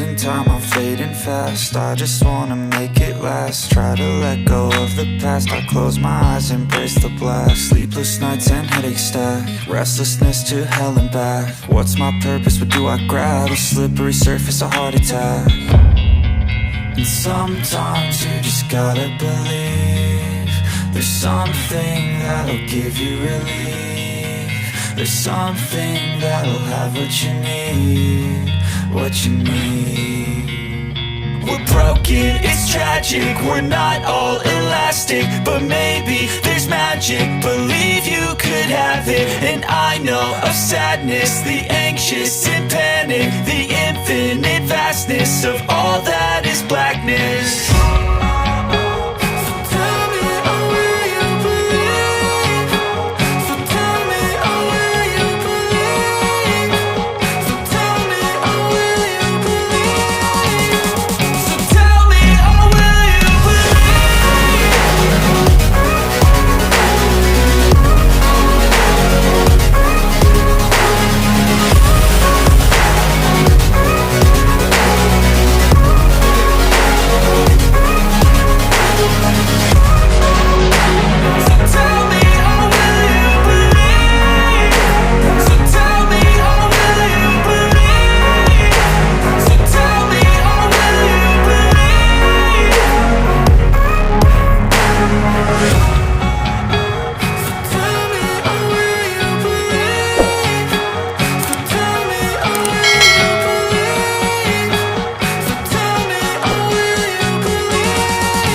losing time, I'm fading fast. I just wanna make it last. Try to let go of the past. I close my eyes, embrace the blast. Sleepless nights and headaches stack. Restlessness to hell and back. What's my purpose? What do I grab? A slippery surface, a heart attack. And sometimes you just gotta believe there's something that'll give you relief. There's something that'll have what you need. What you need. We're broken, it's tragic. We're not all elastic, but maybe there's magic. Believe you could have it. And I know of sadness, the anxious and panic, the infinite vastness of all that is blackness.